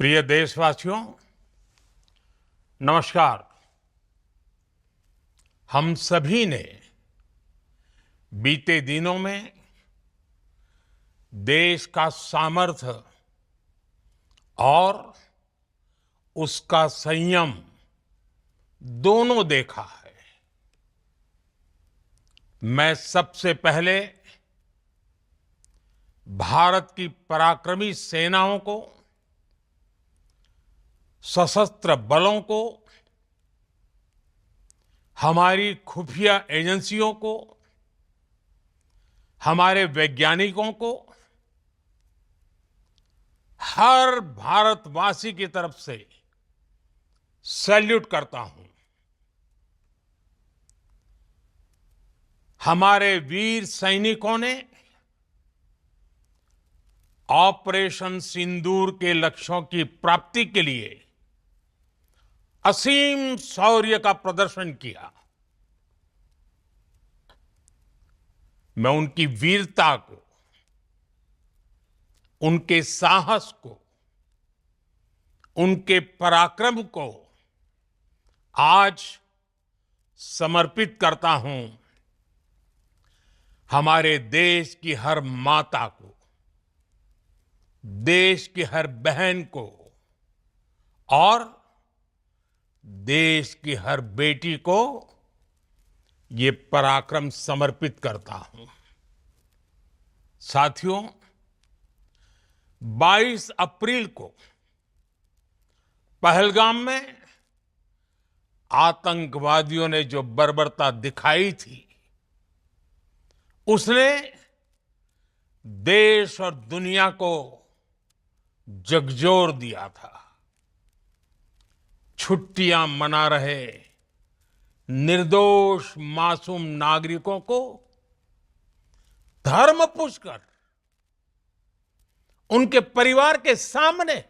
प्रिय देशवासियों, नमस्कार। हम सभी ने बीते दिनों में देश का सामर्थ्य और उसका संयम दोनों देखा है। मैं सबसे पहले भारत की पराक्रमी सेनाओं को, सशस्त्र बलों को, हमारी खुफिया एजेंसियों को, हमारे वैज्ञानिकों को, हर भारतवासी की तरफ से सैल्यूट करता हूं। हमारे वीर सैनिकों ने ऑपरेशन सिंदूर के लक्ष्यों की प्राप्ति के लिए असीम शौर्य का प्रदर्शन किया। मैं उनकी वीरता को, उनके साहस को, उनके पराक्रम को आज समर्पित करता हूं हमारे देश की हर माता को, देश की हर बहन को और देश की हर बेटी को ये पराक्रम समर्पित करता हूं। साथियों, 22 अप्रैल को पहलगाम में आतंकवादियों ने जो बर्बरता दिखाई थी, उसने देश और दुनिया को झकझोर दिया था। छुट्टियां मना रहे निर्दोष मासूम नागरिकों को धर्म पूछकर उनके परिवार के सामने,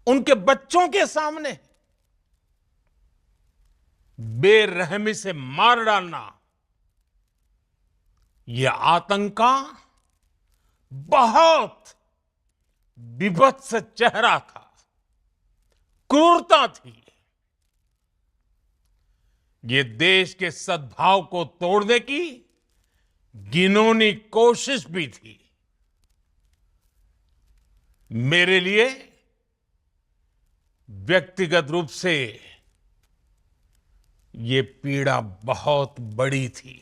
उनके बच्चों के सामने बेरहमी से मार डालना, यह आतंक का बहुत विभत्स चेहरा था, क्रूरता थी। ये देश के सद्भाव को तोड़ने की घिनौनी कोशिश भी थी। मेरे लिए व्यक्तिगत रूप से ये पीड़ा बहुत बड़ी थी।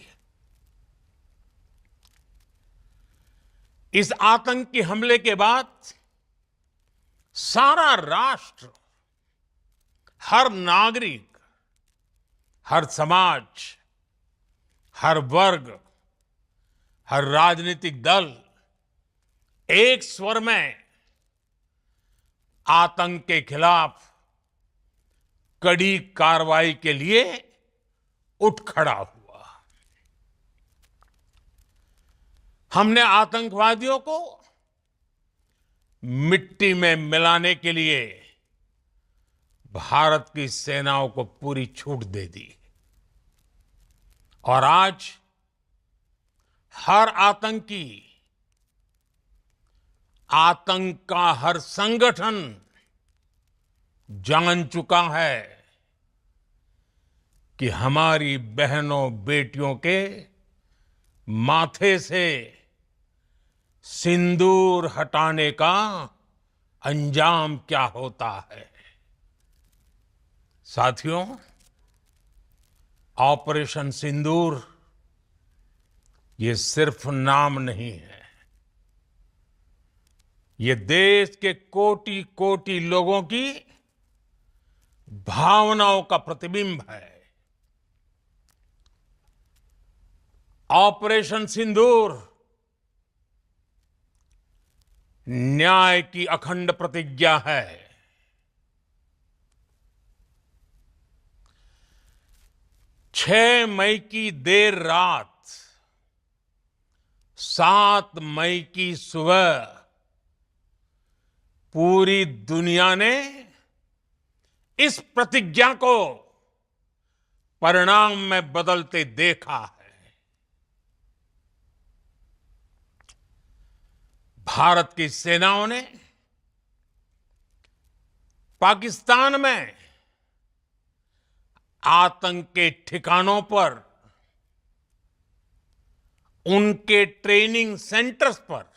इस आतंकी हमले के बाद सारा राष्ट्र, हर नागरिक, हर समाज, हर वर्ग, हर राजनीतिक दल एक स्वर में आतंक के खिलाफ कड़ी कार्रवाई के लिए उठ खड़ा हुआ। हमने आतंकवादियों को मिट्टी में मिलाने के लिए भारत की सेनाओं को पूरी छूट दे दी और आज हर आतंकी, आतंक का हर संगठन जान चुका है कि हमारी बहनों बेटियों के माथे से सिंदूर हटाने का अंजाम क्या होता है। साथियों, ऑपरेशन सिंदूर ये सिर्फ नाम नहीं है, ये देश के कोटि कोटि लोगों की भावनाओं का प्रतिबिंब है। ऑपरेशन सिंदूर न्याय की अखंड प्रतिज्ञा है। 6 मई की देर रात, 7 मई की सुबह पूरी दुनिया ने इस प्रतिज्ञा को परिणाम में बदलते देखा है। भारत की सेनाओं ने पाकिस्तान में आतंक के ठिकानों पर, उनके ट्रेनिंग सेंटर्स पर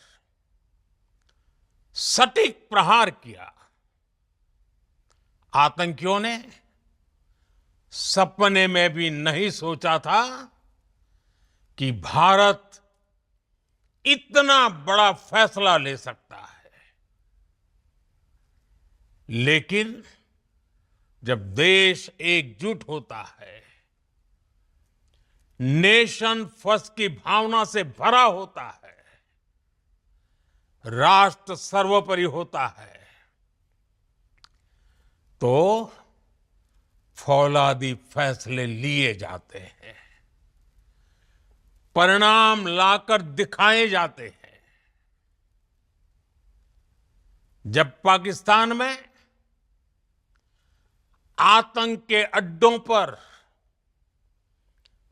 सटीक प्रहार किया। आतंकियों ने सपने में भी नहीं सोचा था कि भारत इतना बड़ा फैसला ले सकता है। लेकिन जब देश एकजुट होता है, नेशन फर्स्ट की भावना से भरा होता है, राष्ट्र सर्वोपरि होता है, तो फौलादी फैसले लिए जाते हैं, परिणाम लाकर दिखाए जाते हैं। जब पाकिस्तान में आतंक के अड्डों पर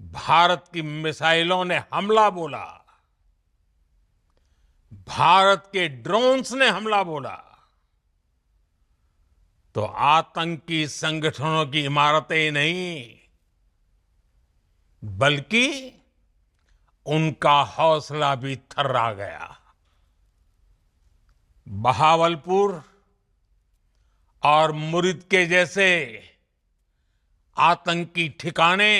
भारत की मिसाइलों ने हमला बोला, भारत के ड्रोन्स ने हमला बोला, तो आतंकी संगठनों की इमारतें नहीं, बल्कि उनका हौसला भी थर्रा गया। बहावलपुर और मुरिद के जैसे आतंकी ठिकाने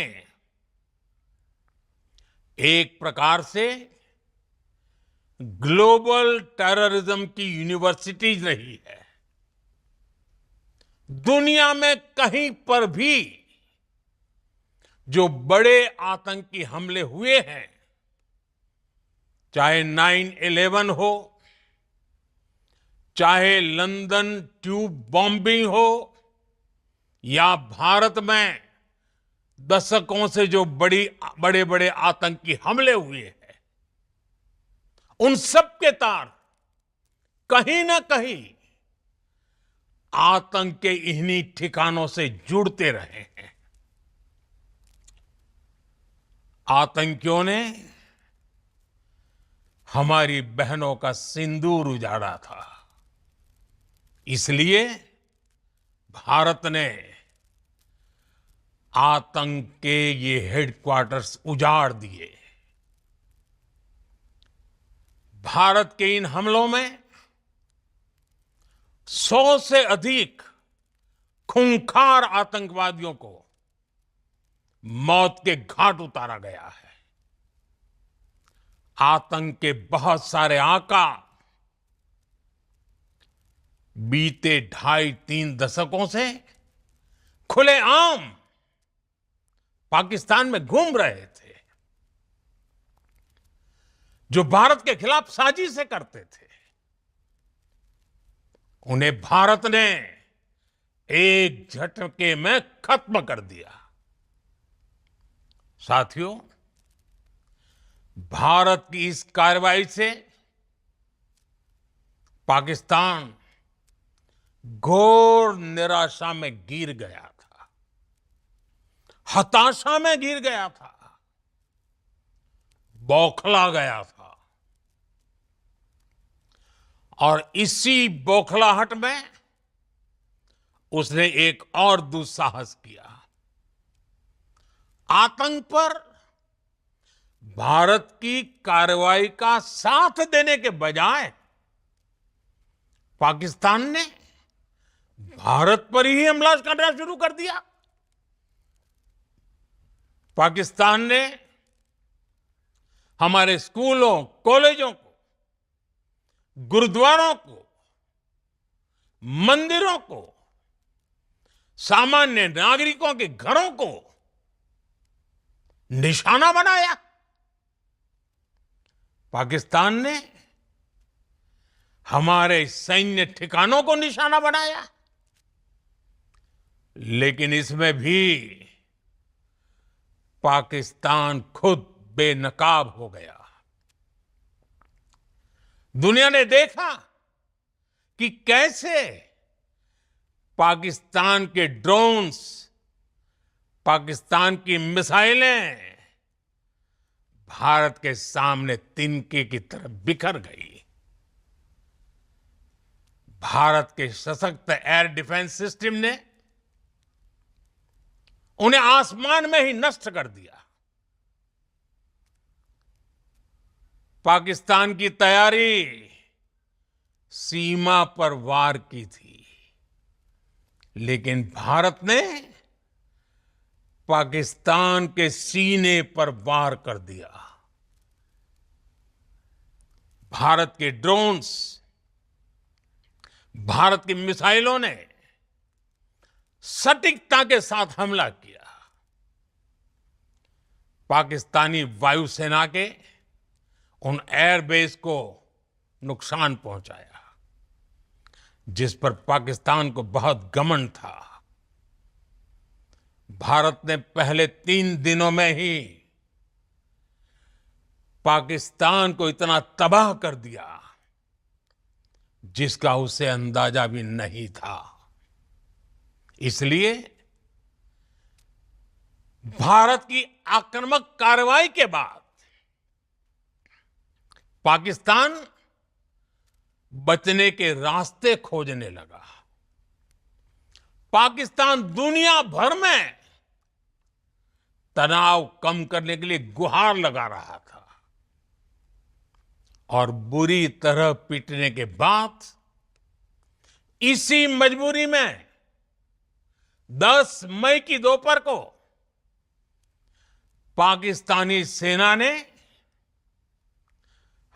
एक प्रकार से ग्लोबल टेररिज्म की यूनिवर्सिटीज रही है। दुनिया में कहीं पर भी जो बड़े आतंकी हमले हुए हैं, चाहे 9/11 हो, चाहे लंदन ट्यूब बॉम्बिंग हो, या भारत में दशकों से जो बड़े बड़े आतंकी हमले हुए हैं, उन सब के तार कहीं ना कहीं आतंक के इन्हीं ठिकानों से जुड़ते रहे हैं। आतंकियों ने हमारी बहनों का सिंदूर उजाड़ा था, इसलिए भारत ने आतंक के ये हेडक्वार्टर्स उजाड़ दिए। भारत के इन हमलों में 100 से अधिक खूंखार आतंकवादियों को मौत के घाट उतारा गया है। आतंक के बहुत सारे आका बीते 2.5-3 दशकों से खुलेआम पाकिस्तान में घूम रहे थे, जो भारत के खिलाफ साजिशें करते थे। उन्हें भारत ने एक झटके में खत्म कर दिया। साथियों, भारत की इस कार्रवाई से पाकिस्तान घोर निराशा में गिर गया था, हताशा में गिर गया था, बौखला गया था। और इसी बौखलाहट में उसने एक और दुस्साहस किया। आतंक पर भारत की कार्रवाई का साथ देने के बजाय पाकिस्तान ने भारत पर ही हमला करना शुरू कर दिया। पाकिस्तान ने हमारे स्कूलों, कॉलेजों को, गुरुद्वारों को, मंदिरों को, सामान्य नागरिकों के घरों को निशाना बनाया। पाकिस्तान ने हमारे सैन्य ठिकानों को निशाना बनाया। लेकिन इसमें भी पाकिस्तान खुद बेनकाब हो गया। दुनिया ने देखा कि कैसे पाकिस्तान के ड्रोन्स, पाकिस्तान की मिसाइलें भारत के सामने तिनके की तरह बिखर गई। भारत के सशक्त एयर डिफेंस सिस्टम ने उन्हें आसमान में ही नष्ट कर दिया। पाकिस्तान की तैयारी सीमा पर वार की थी, लेकिन भारत ने पाकिस्तान के सीने पर वार कर दिया। भारत के ड्रोन्स, भारत की मिसाइलों ने सटीकता के साथ हमला किया। पाकिस्तानी वायुसेना के उन एयरबेस को नुकसान पहुंचाया, जिस पर पाकिस्तान को बहुत घमंड था। भारत ने पहले 3 दिनों में ही पाकिस्तान को इतना तबाह कर दिया जिसका उसे अंदाजा भी नहीं था। इसलिए भारत की आक्रामक कार्रवाई के बाद पाकिस्तान बचने के रास्ते खोजने लगा। पाकिस्तान दुनिया भर में तनाव कम करने के लिए गुहार लगा रहा था और बुरी तरह पीटने के बाद इसी मजबूरी में 10 मई की दोपहर को पाकिस्तानी सेना ने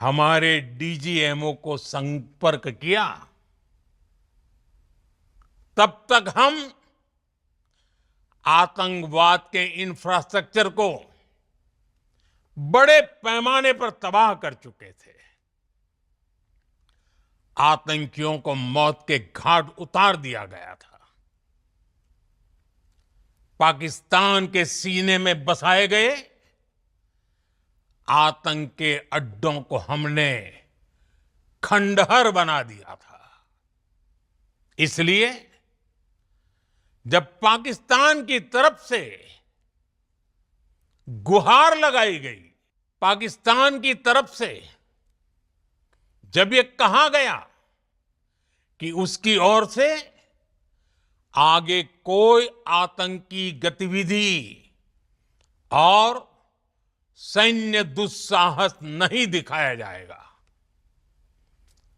हमारे डीजीएमओ को संपर्क किया। तब तक हम आतंकवाद के इंफ्रास्ट्रक्चर को बड़े पैमाने पर तबाह कर चुके थे। आतंकियों को मौत के घाट उतार दिया गया था। पाकिस्तान के सीने में बसाए गए आतंक के अड्डों को हमने खंडहर बना दिया था। इसलिए जब पाकिस्तान की तरफ से गुहार लगाई गई, पाकिस्तान की तरफ से जब ये कहा गया कि उसकी ओर से आगे कोई आतंकी गतिविधि और सैन्य दुस्साहस नहीं दिखाया जाएगा,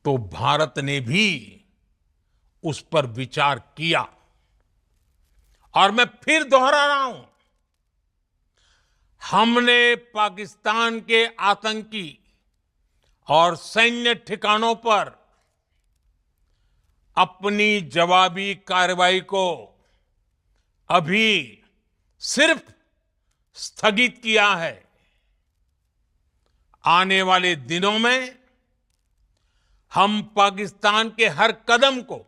तो भारत ने भी उस पर विचार किया। और मैं फिर दोहरा रहा हूं, हमने पाकिस्तान के आतंकी और सैन्य ठिकानों पर अपनी जवाबी कार्रवाई को अभी सिर्फ स्थगित किया है। आने वाले दिनों में हम पाकिस्तान के हर कदम को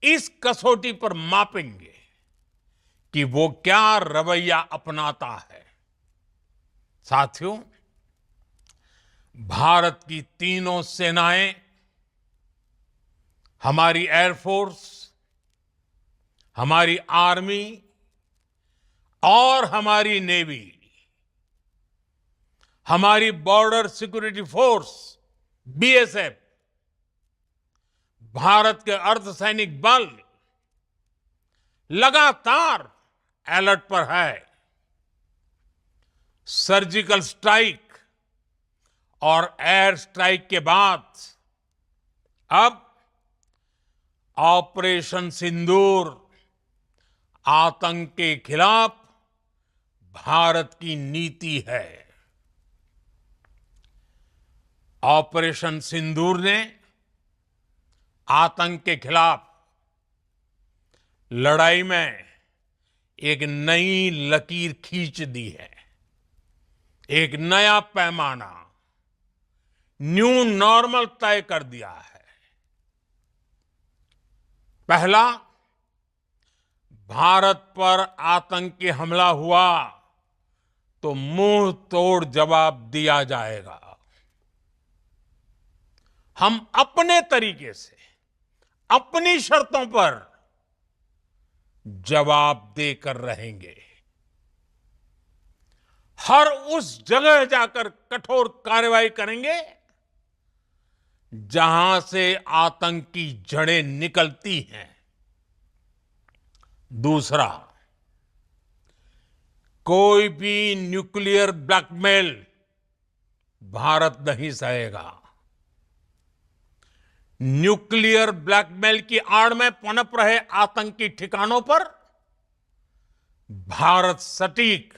इस कसौटी पर मापेंगे कि वो क्या रवैया अपनाता है। साथियों, भारत की तीनों सेनाएं, हमारी एयरफोर्स, हमारी आर्मी और हमारी नेवी, हमारी border security force BSF, Bharat के अर्धसैनिक बल लगातार अलर्ट पर है। सर्जिकल स्ट्राइक और एयर स्ट्राइक के बाद अब ऑपरेशन सिंदूर आतंक के खिलाफ भारत की नीति है। ऑपरेशन सिंदूर ने आतंक के खिलाफ लड़ाई में एक नई लकीर खींच दी है। एक नया पैमाना, न्यू नॉर्मल तय कर दिया है। पहला, भारत पर आतंकी हमला हुआ तो मुंह तोड़ जवाब दिया जाएगा। हम अपने तरीके से, अपनी शर्तों पर जवाब देकर रहेंगे। हर उस जगह जाकर कठोर कार्रवाई करेंगे जहां से आतंक की जड़ें निकलती हैं। दूसरा, कोई भी न्यूक्लियर ब्लैकमेल भारत नहीं सहेगा। न्यूक्लियर ब्लैकमेल की आड़ में पनप रहे आतंकी ठिकानों पर भारत सटीक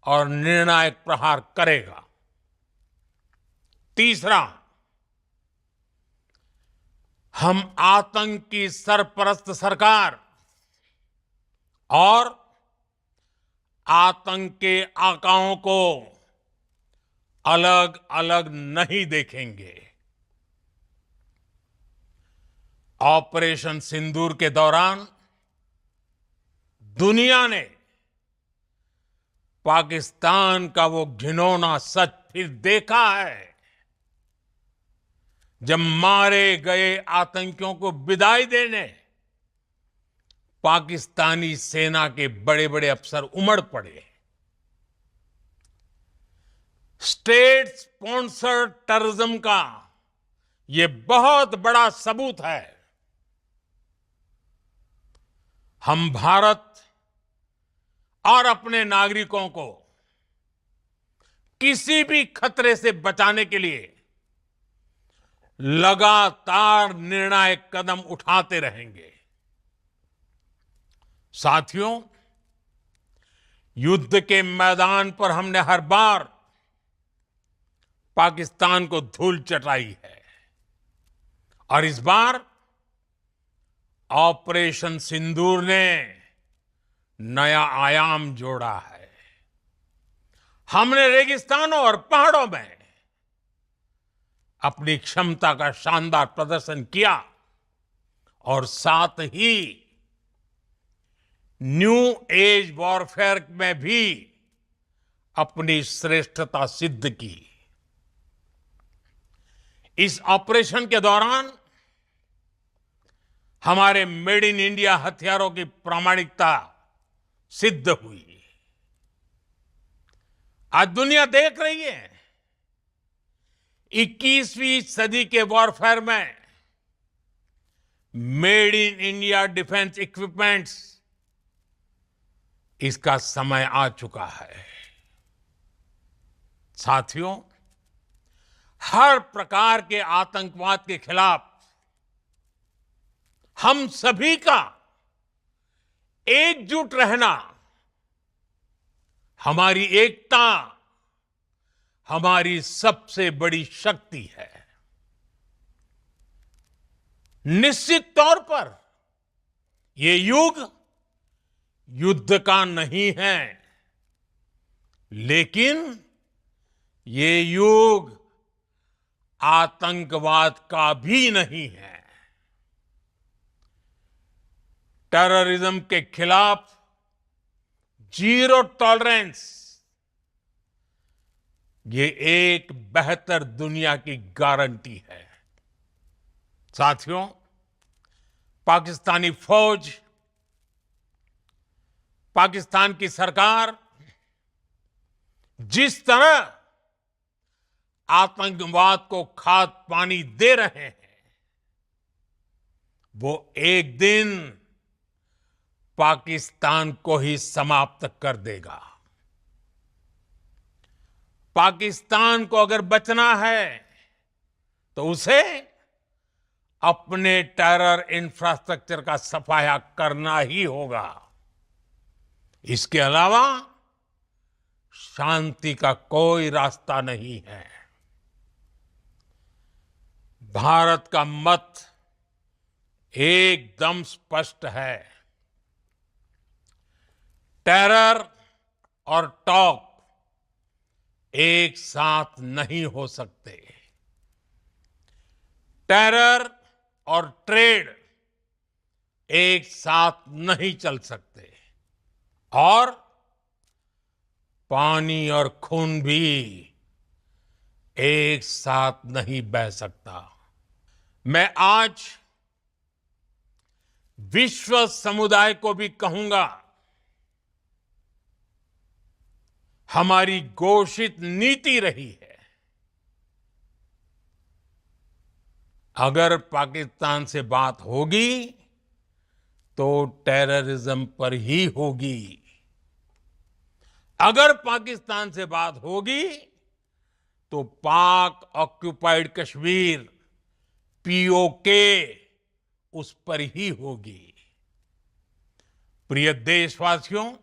और निर्णायक प्रहार करेगा। तीसरा, हम आतंक की सरपरस्त सरकार और आतंक के आकाओं को अलग अलग नहीं देखेंगे। ऑपरेशन सिंदूर के दौरान दुनिया ने पाकिस्तान का वो घिनौना सच फिर देखा है, जब मारे गए आतंकियों को विदाई देने पाकिस्तानी सेना के बड़े बड़े अफसर उमड़ पड़े। स्टेट स्पॉन्सर्ड टेररिज्म का ये बहुत बड़ा सबूत है। हम भारत और अपने नागरिकों को किसी भी खतरे से बचाने के लिए लगातार निर्णायक कदम उठाते रहेंगे। साथियों, युद्ध के मैदान पर हमने हर बार पाकिस्तान को धूल चटाई है और इस बार ऑपरेशन सिंदूर ने नया आयाम जोड़ा है। हमने रेगिस्तानों और पहाड़ों में अपनी क्षमता का शानदार प्रदर्शन किया और साथ ही न्यू एज वॉरफेयर में भी अपनी श्रेष्ठता सिद्ध की। इस ऑपरेशन के दौरान हमारे मेड इन इंडिया हथियारों की प्रामाणिकता सिद्ध हुई। आज दुनिया देख रही है 21वीं सदी के वॉरफेयर में made in India defence equipments, इसका समय आ चुका है। साथियों, हर प्रकार के आतंकवाद के खिलाफ हम सभी का एकजुट रहना, हमारी एकता हमारी सबसे बड़ी शक्ति है। निश्चित तौर पर ये युग युद्ध का नहीं है, लेकिन ये युग आतंकवाद का भी नहीं है। टेररिज्म के खिलाफ जीरो टॉलरेंस, ये एक बेहतर दुनिया की गारंटी है। साथियों, पाकिस्तानी फौज, पाकिस्तान की सरकार जिस तरह आतंकवाद को खाद पानी दे रहे हैं, वो एक दिन पाकिस्तान को ही समाप्त कर देगा। पाकिस्तान को अगर बचना है तो उसे अपने टेरर इंफ्रास्ट्रक्चर का सफाया करना ही होगा। इसके अलावा शांति का कोई रास्ता नहीं है। भारत का मत एकदम स्पष्ट है। टेरर और टॉक एक साथ नहीं हो सकते। टेरर और ट्रेड एक साथ नहीं चल सकते और पानी और खून भी एक साथ नहीं बह सकता। मैं आज विश्व समुदाय को भी कहूंगा, हमारी घोषित नीति रही है अगर पाकिस्तान से बात होगी तो टेररिज्म पर ही होगी। अगर पाकिस्तान से बात होगी तो पाक ऑक्युपाइड कश्मीर पीओके उस पर ही होगी। प्रिय देशवासियों,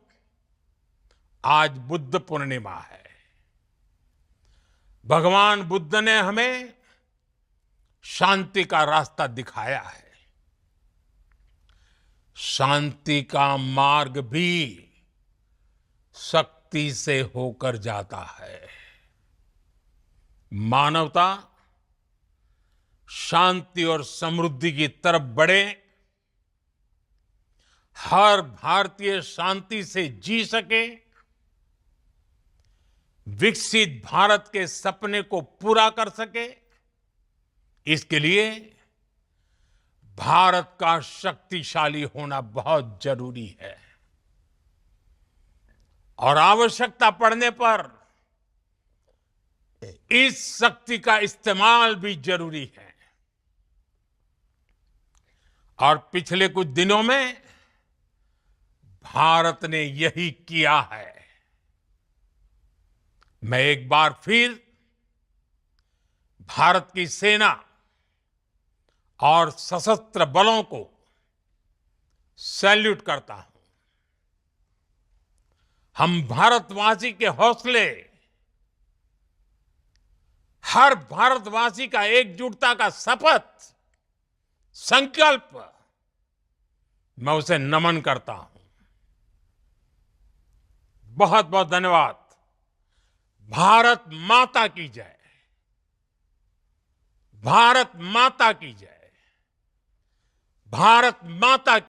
आज बुद्ध पूर्णिमा है। भगवान बुद्ध ने हमें शांति का रास्ता दिखाया है। शांति का मार्ग भी शक्ति से होकर जाता है। मानवता शांति और समृद्धि की तरफ बढ़े, हर भारतीय शांति से जी सके, विकसित भारत के सपने को पूरा कर सके, इसके लिए भारत का शक्तिशाली होना बहुत जरूरी है। और आवश्यकता पड़ने पर इस शक्ति का इस्तेमाल भी जरूरी है। और पिछले कुछ दिनों में भारत ने यही किया है। मैं एक बार फिर भारत की सेना और सशस्त्र बलों को सैल्यूट करता हूं। हम भारतवासी के हौसले, हर भारतवासी का एकजुटता का शपथ, संकल्प, मैं उसे नमन करता हूं। बहुत बहुत धन्यवाद। भारत माता की जय। भारत माता की जय। भारत माता